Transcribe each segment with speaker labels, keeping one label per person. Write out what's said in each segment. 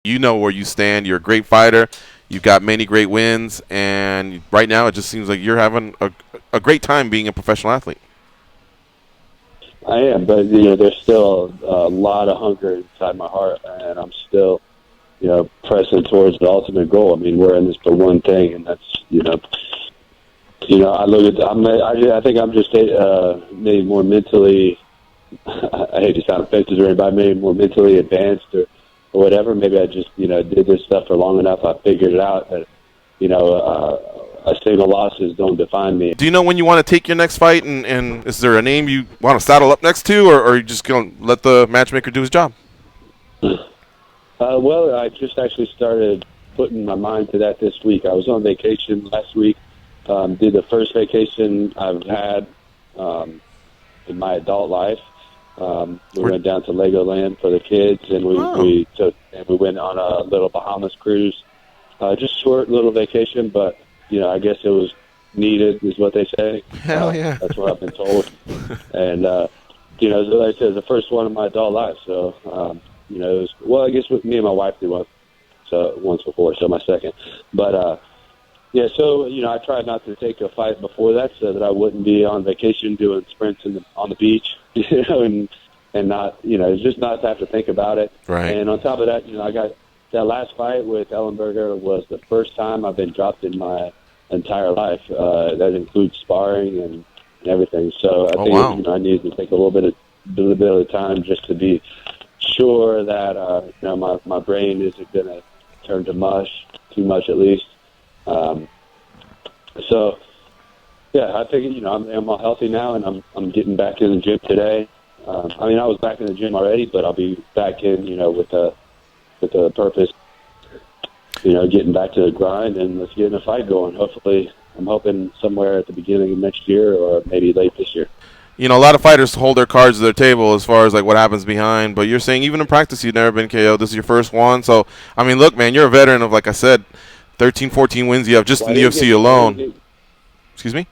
Speaker 1: You know where you stand. You're a great fighter. You've got many great wins, and right now it just seems like you're having a great time being a professional athlete.
Speaker 2: I am, but there's still a lot of hunger inside my heart, and I'm still, pressing towards the ultimate goal. I mean, we're in this for one thing, and that's, I look at, I think I'm just maybe more mentally. I hate to sound offensive to anybody, maybe more mentally advanced or whatever. Maybe I just, did this stuff for long enough. I figured it out that, a single losses don't define me.
Speaker 1: Do you know when you want to take your next fight, and is there a name you want to saddle up next to, or are you just going to let the matchmaker do his job?
Speaker 2: Well, I just actually started putting my mind to that this week. I was on vacation last week. Did the first vacation I've had in my adult life. We went down to Legoland for the kids, and we went on a little Bahamas cruise. Just short little vacation, but I guess it was needed, is what they say.
Speaker 1: Hell yeah!
Speaker 2: That's what I've been told. And like I said, it's the first one in my adult life. So it was, well, I guess with me and my wife did once before, so my second. But yeah, so I tried not to take a fight before that, so that I wouldn't be on vacation doing sprints on the beach, and not just not to have to think about it.
Speaker 1: Right.
Speaker 2: And on top of that, I got that last fight with Ellenberger was the first time I've been dropped in my entire life. That includes sparring and everything. So I think I needed to take a little bit of time just to be sure that my brain isn't going to turn to mush, too much at least. So yeah, I think I'm all healthy now, and I'm getting back in the gym today. I mean, I was back in the gym already, but I'll be back in with the purpose, getting back to the grind, and let's get in a fight going. Hopefully, I'm hoping somewhere at the beginning of next year or maybe late this year.
Speaker 1: A lot of fighters hold their cards to their table as far as like what happens behind, but you're saying even in practice you've never been KO'd. This is your first one. So, I mean, look, man, you're a veteran of, like I said, 13, 14 wins you have just in the UFC alone. Excuse me?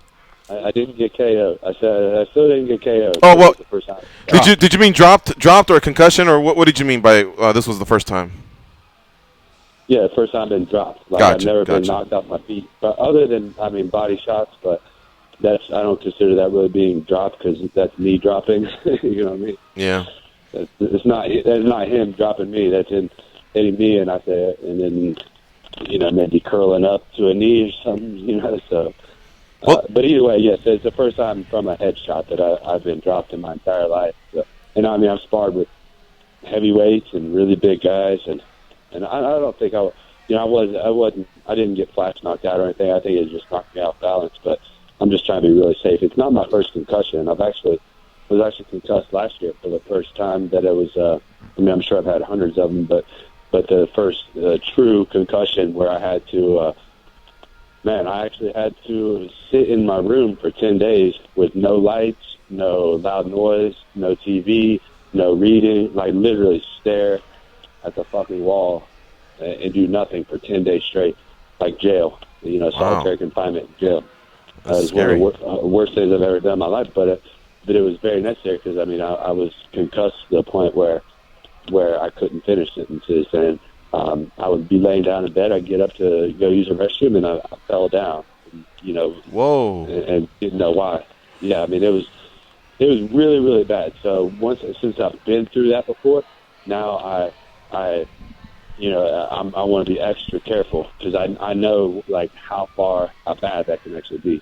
Speaker 2: I didn't get KO'd. I said I still didn't get KO'd.
Speaker 1: Oh, well,
Speaker 2: the first time.
Speaker 1: Did you mean dropped or a concussion, or what did you mean by this was the first time?
Speaker 2: Yeah, the first time I've been dropped. I've never been knocked off my feet. But other than, body shots, but I don't consider that really being dropped because that's me dropping. You know what I mean?
Speaker 1: Yeah.
Speaker 2: That's not him dropping me. That's him hitting me, and I say, and then maybe curling up to a knee or something. So. But either way, yes, it's the first time from a headshot that I've been dropped in my entire life. So, and I mean, I've sparred with heavyweights and really big guys, and I don't think I didn't get flash knocked out or anything. I think it just knocked me off balance. But I'm just trying to be really safe. It's not my first concussion. I was actually concussed last year for the first time that it was. I'm sure I've had hundreds of them, but the first true concussion where I had to. I actually had to sit in my room for 10 days with no lights, no loud noise, no TV, no reading, like literally stare at the fucking wall and do nothing for 10 days straight, like jail, solitary confinement in jail. It was one of the worst things I've ever done in my life, but it was very necessary because, I was concussed to the point where I couldn't finish sentences, and I would be laying down in bed. I'd get up to go use the restroom, and I fell down.
Speaker 1: Whoa!
Speaker 2: And didn't know why. Yeah, it was really, really bad. So since I've been through that before, now I want to be extra careful because I know like how bad that can actually be.